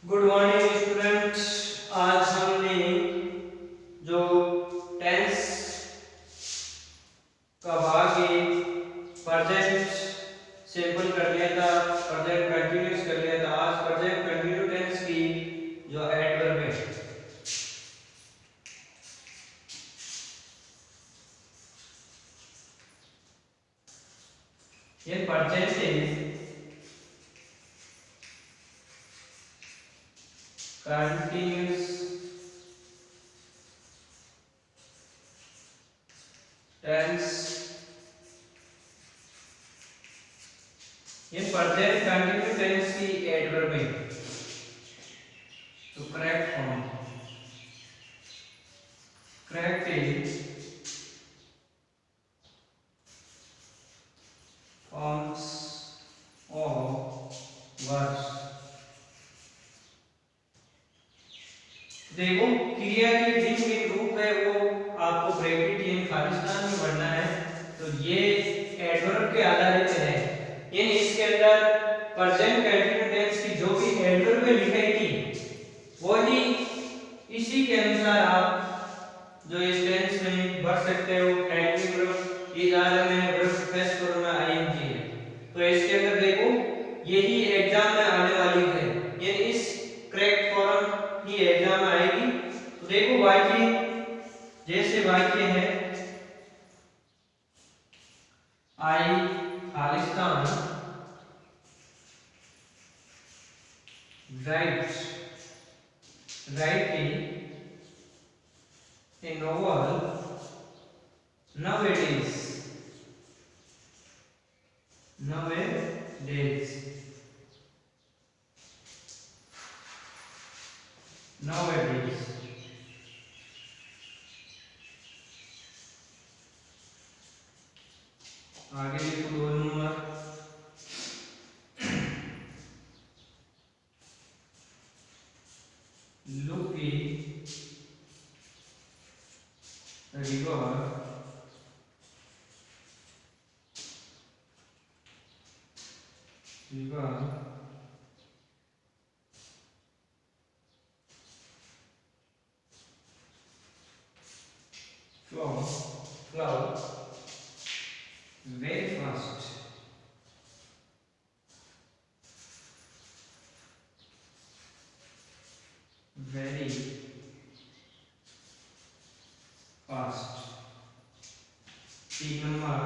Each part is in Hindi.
Good morning students. आज हमने जो टेंस का भाग है प्रेजेंट सिंपल कर लिया था, प्रेजेंट कंटिन्यूअस कर लिया था। आज प्रेजेंट कंटिन्यू टेंस की जो एडवर्ब है, ये प्रेजेंट है कंटिन्यूअस टेंस, ये प्रेजेंट कंटिन्यू टेंस की एडवर्ब है। तो correct is forms of words। देखो क्रिया के भिन्न रूप है, वो आपको ब्रैकेट यानी खालिस्तान में पढ़ना है। तो ये एडवर्ब के आधारित है, यानी इसके अंदर प्रेजेंट कंटिन्यू टेंस की जो भी एडवर्ब लिखेगी वही इसी के अनुसार आप जो इस टेंस में भर सकते हो। एक्टिव इस आर में वर्ब फेस फॉर्म में आईएनजी है। तो इसके अंदर देखो यही एग्जाम में आने वाली है, ये इस करेक्ट फॉर्म ही एग्जाम में आएगी। तो देखो वाक्य जैसे वाक्य है आई Khalistan writing a novel nowadays nowadays nowadays आगे देखो 2 number looking river flow very fast very fast। 3 number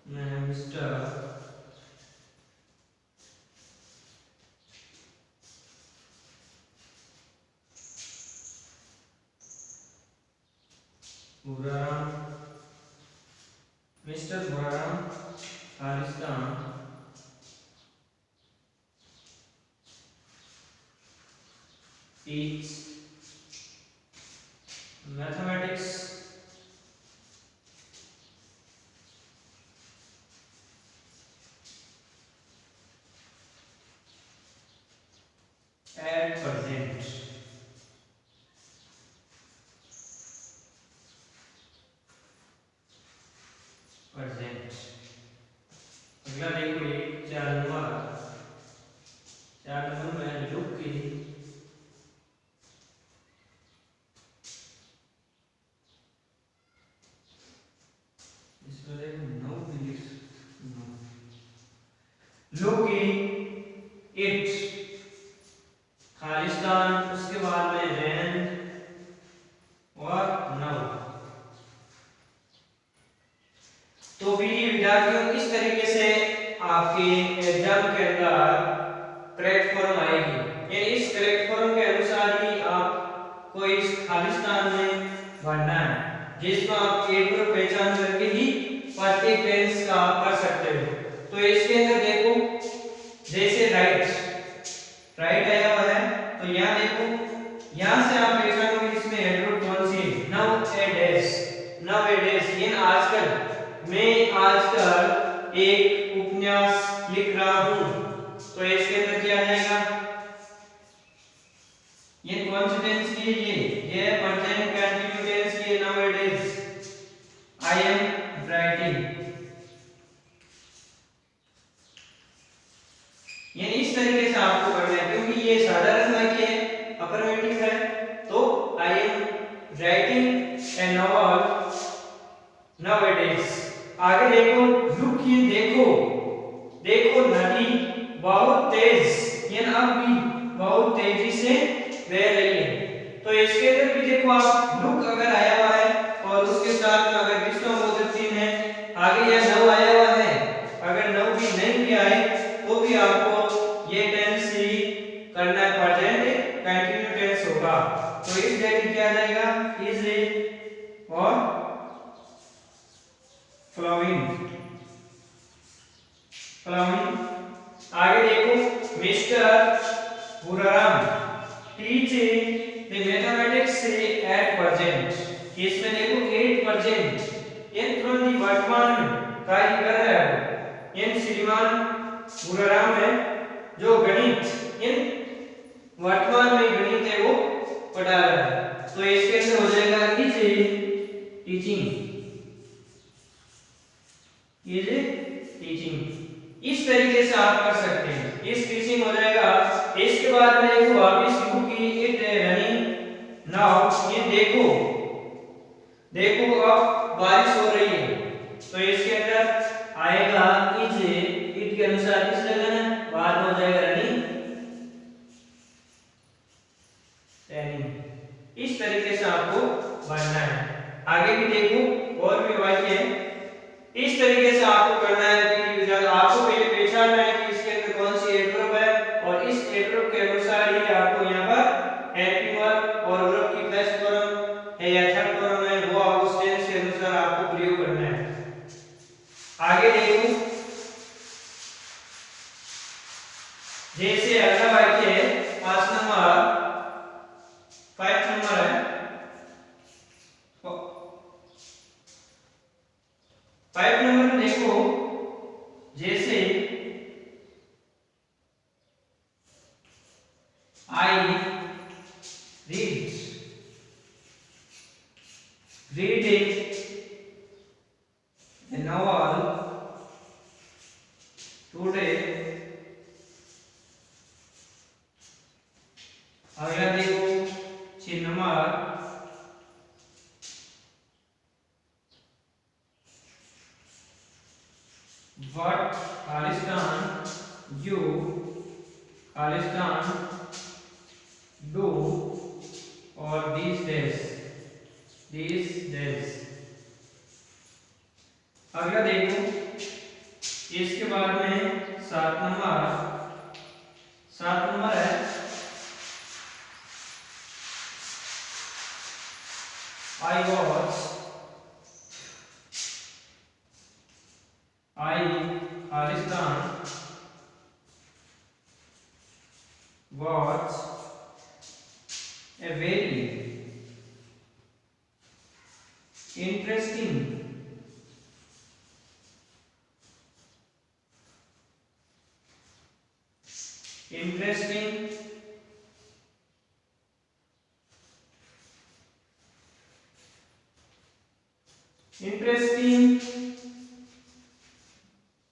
में mister Buraram Khalistan teach mathematics at present। अगला देखो ये 4 नंबर में लुक की इसमें देखो नो लुक इट खालिस्तान, उसके बाद में रैन और नाउ। तो भी विद्यार्थियों इस तरीके से आपके एग्जाम के अंदर करेक्ट फॉर्म आएगी, यानी इस करेक्ट फॉर्म के अनुसार ही आपको इस खालिस्तान में भरना है, जिसमें आप एक को पहचान करके ही प्रत्येक टेंस का कर सकते हो। तो इसके अंदर देखो जैसे राइट आया हुआ है, तो यहाँ देखो यहाँ से आप पहचानोगे इसमें एडवर्ब कौन सी है, nowadays। ये आजकल, मैं आजकल एक उपन्यास लिख रहा हूँ, तो इसके अंदर क्या आ जाएगा, ये कौन सी टेंस की है, ये प्रेजेंट कंटिन्यू टेंस की है nowadays। I am writing, writing a novel nowadays. आगे देखो, look ये देखो, देखो नदी बहुत तेज ये अब भी बहुत तेजी से बह रही है। तो इसके अंदर भी देखो आप लुक अगर आया हुआ है और उसके साथ में अगर विष्णु है आगे या नव आया हुआ है, अगर नव भी नहीं भी आए तो भी आपको ये टेंस ही करना है, प्रेजेंट कंटिन्यू टेंस होगा। तो इस जगह क्या आ जाएगा, इज और फ्लोइंग। आगे देखो, mister Huraram teaching the mathematics at present. इसमें देखो 8% इन तुरंत वर्तमान में कार्य कर रहा है। इन श्रीमान हुराराम है जो गणित इन वर्तमान में गणित है वो पढ़ा रहा है। तो इसके अंदर हो जाएगा इज टीचिंग। इस तरीके से आप कर सकते हैं, इस टीचिंग हो जाएगा। इसके बाद में देखो वापस की इट रनिंग नाउ, ये देखो देखो अब बारिश हो रही है। तो इसके अंदर आएगा इज, इट के अनुसार इस लगाना, बाद में हो जाएगा रनिंग। इस तरीके से आपको पढ़ना है। आगे भी देखो और भी वाक्य है, इस तरीके से आपको करना है कि आपको पहले पहचानना है कि इसके अंदर कौन सी एडवर्ब है और इस एडवर्ब के अनुसार ही आपको यहाँ पर हेल्पिंग वर्ब और वर्ब की फर्स्ट फॉर्म है या थर्ड फॉर्म है वो आप उस टेंस के अनुसार आपको प्रयोग करना है। आगे देखो, जैसे अगला वाक्य है 5 नंबर है, 5 नंबर में देखो, जैसे I reading a novel today। अगला देखो 6 नंबर, what खालिस्तान do और these days। अगला देखो, इसके बाद में 7 नंबर है, Khalistan was a very interesting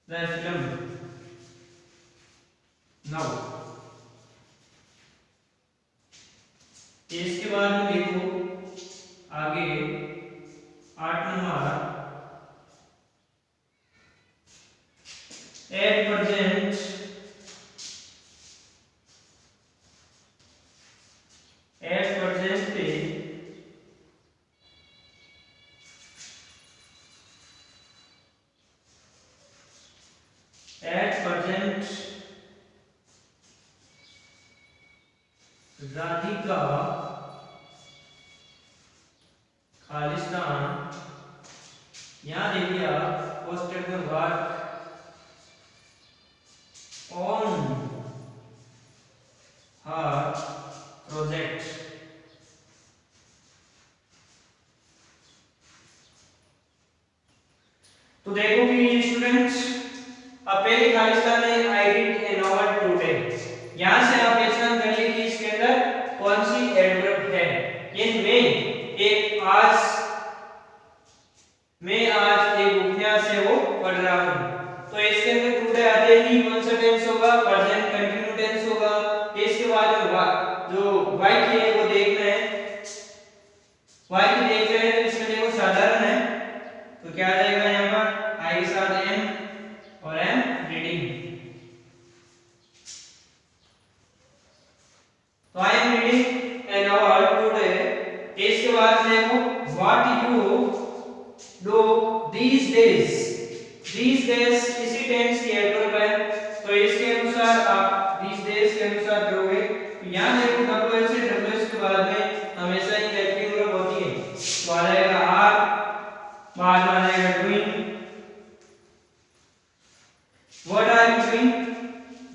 the film now। इसके बाद में देखो आगे 8 number, at present Radhika Khalistan, यहाँ देखिए आप पोस्टेड में वर्क ऑन हर प्रोजेक्ट। तो देखो कि स्टूडेंट्स, अब पहले खालिस्तान ने I read A novel today, यहां से आप पहचान करिए कि इसके अंदर कौन सी एडवर्ब है। इनमें एक मैं आज एक उपन्यास है वो पढ़ रहा हूं। तो इसके अंदर टुडे आते ही कौन सा टेंस होगा, प्रेजेंट कंटिन्यू टेंस होगा। इसके बाद जो वाक्य है वो देखना है वाई की देख रहे हैं तो इसमें देखो साधारण है, तो क्या आ जाएगा यहाँ पर आई के साथ एम और एम रीडिंग। तो I am reading an hour today. इसके बाद देखो what you do these days। these days इसी टेंस की एडवर्ब है, तो इसके अनुसार आप these days के अनुसार करोगे। तो यहाँ देखो WH से WH के बाद में हमेशा ही हेल्पिंग वर्ब होती है, तो आ जाएगा आर, बाद में आ जाएगा doing. What are you doing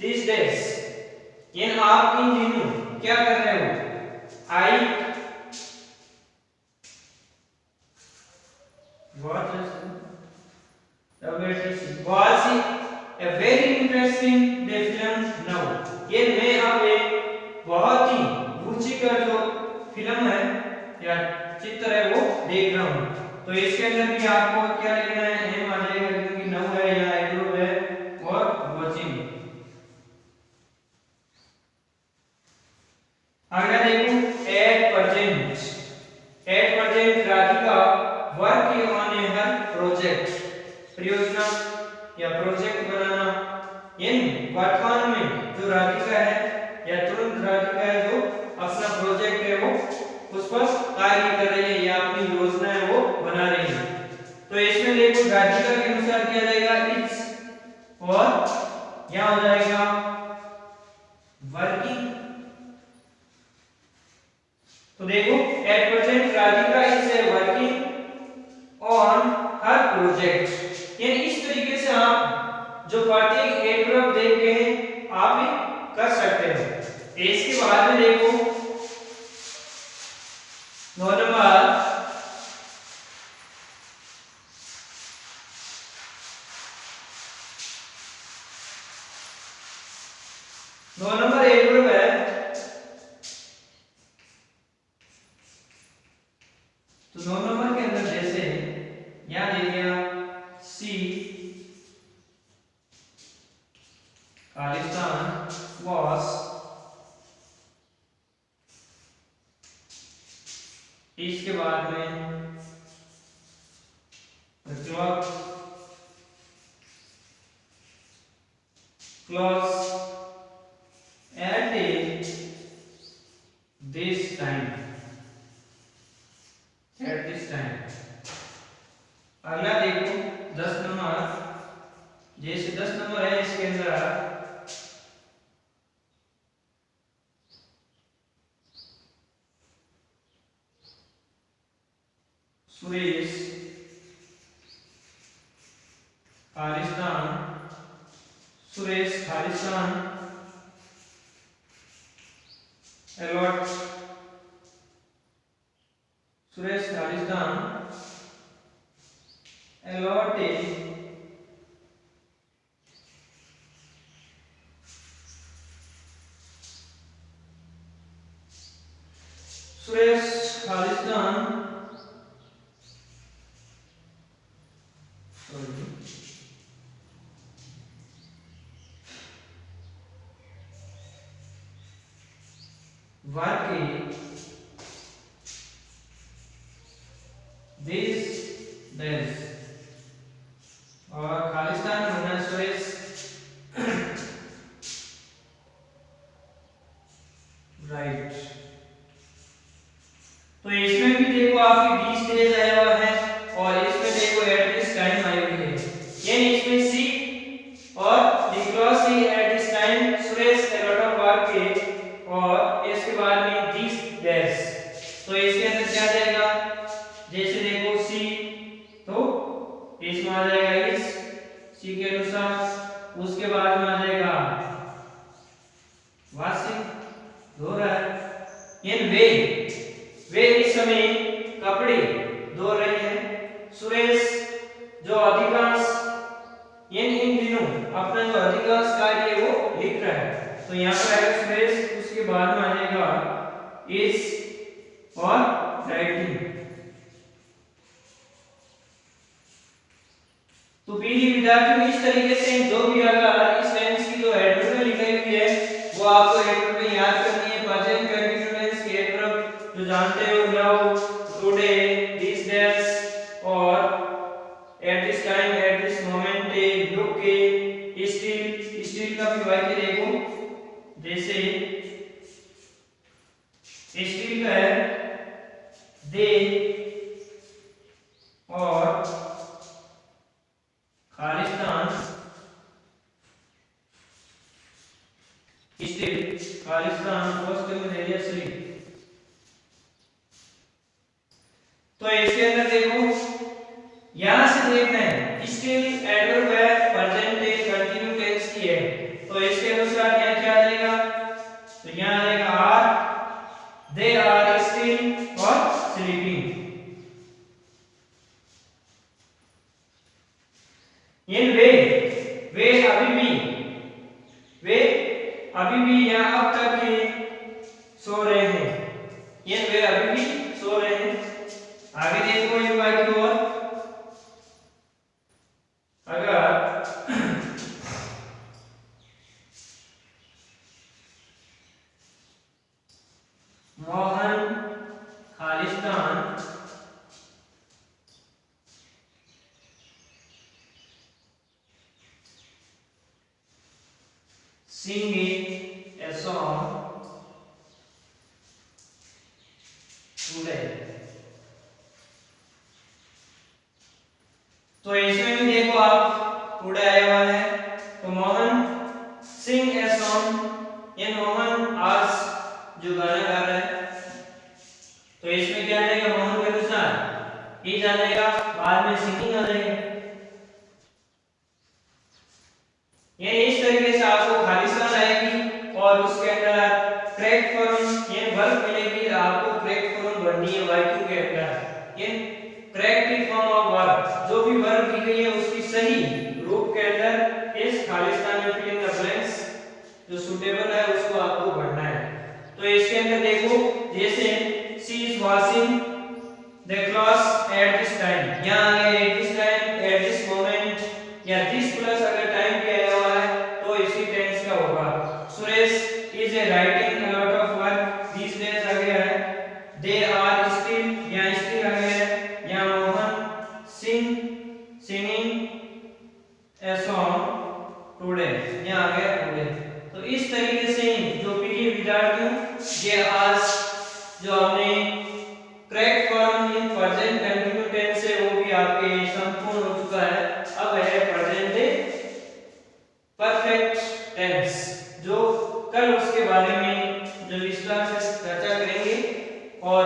these days, यानी आप इन दिनों क्या कर रहे हो। आई was a very interesting day film now। ये मैं अब एक बहुत ही रुचिकर जो फिल्म है या चित्र है वो देख रहा हूँ। तो इसके अंदर भी आपको क्या लिखना है, एम आ जाएगा क्योंकि नाउ है या एडवर्ब है, और वाचिंग। अगला देखो at present Radhika work on A her project. परियोजना या प्रोजेक्ट बनाना, इन वर्तमान में जो राधिका है या तुरंत राधिका है जो अपना प्रोजेक्ट है वो उस पर कार्य कर रही है या अपनी योजना है वो बना रही है। तो इसमें देखो राधिका के अनुसार किया जाएगा इट्स, और यहाँ हो जाएगा वर्किंग। तो देखो at present Radhika is working on her project. यानी इस तरीके से आप जो प्रत्येक एडवर्ब देख के हैं आप भी कर सकते हो। इसके बाद में देखो 9 नंबर एडवर्ब है। तो 9 नंबर के अंदर जैसे यहां दे दिया सी खालिस्तान was, इसके बाद में clock close at this time, at this time। अगला देखो 10 नंबर, जैसे 10 नंबर है इसके अंदर Suresh Khalistan, Suresh Khalistan allot, Suresh Khalistan allotted Suresh Khalistan working these days, और खालिस्तान में होना सुरेश राइट। तो इसमें भी देखो आपकी 20 डेज आया हुआ है और इसमें देखो एट दिस टाइम आई हुई है, यानी इसमें सी और because C eight this time Suresh a lot of work के, और इसके बाद में दिस डेज। तो इसके अंदर क्या जाएगा, जैसे देखो सी तो इसमें आ जाएगा इस सी के अनुसार, उसके बाद में आ जाएगा वाशिंग धो रहा है, यानी वे इस समय कपड़े धो रहे हैं। सुरेश जो अधिकांश यानी इन दिनों अपना जो अधिकांश कार्य है वो लिख रहा है। तो यहाँ पर आएगा सुरेश, उसके बाद में आ जाएगा इज और राइटिंग। तो पीली विद्यार्थियों इस तरीके से जो भी अगर इस टेंस की जो एडवर्ब में लिखी हुई है वो आपको एडवर्ब में याद करनी है। प्रेजेंट कंटीन्यूअस की एडवर्ब जो जानते हो नाउ टुडे, दिस डेज और eight this time, at this moment, look, still, still का भी वाक्य देखो, जैसे स्टिल का है दे और खालिस्तान, स्टिल, खालिस्तान पोस्टमोलेरियसली। तो इसके अंदर देखो, यहां से देखना है स्टिल एडवर्ब है, प्रेजेंट कंटिन्यू टेंस की है, तो इसके अनुसार यहां क्या आ जाएगा, तो यहां आएगा आर, दे आर स्टिल और स्लीपिंग। इन वे अभी भी या अब तक के सो रहे हैं, इन वे अभी भी सो रहे हैं। आगे देखो इन वाक्य और, अगर Mohan Khalistan singing a song today, तो इसमें भी देखो आप टुडे आया हुआ है, तो मोहन सिंग ए सॉन्ग, ये मोहन आज जो गाना गा रहा है, तो इसमें क्या आ जाएगा, मोहन के अनुसार इज आ जाएगा, बाद में सिंगिंग आ जाएगा। ये इस तरीके से आपको खालिस्तान आएगी और उसके अंदर करेक्ट फॉर्म ये वर्ब मिलेगी, आपको करेक्ट फॉर्म भरनी है वाक्य के अंदर। ये करेक्ट फॉर्म ऑफ वर्ब, जो भी वर्ब दी गई है उसकी सही रूप के अंदर इस खालिस्तान में फिल इन द ब्लैंक्स जो सूटेबल है उसको आपको भरना है। तो इसके अंदर देखो, जैसे she is washing the clothes at this time, यहां आ गया at this time, at this moment, या दिस प्लस अगर टाइम भी आया हुआ है तो इसी टेंस का होगा। Suresh is writing a lot of work, this days आ गया है, दे आर स्टिल, या स्टिल आ गया है, या Mohan singing a song today, यहां आ गया टुडे। तो इस तरीके से जो पीटी विद्यार्थियों ये आज जो हमने correct form in present continue tense है वो भी आपके संपूर्ण हो चुका है। अब है प्रेजेंट परफेक्ट टेंस, जो कल उसके बारे में जो विस्तार से चर्चा करेंगे और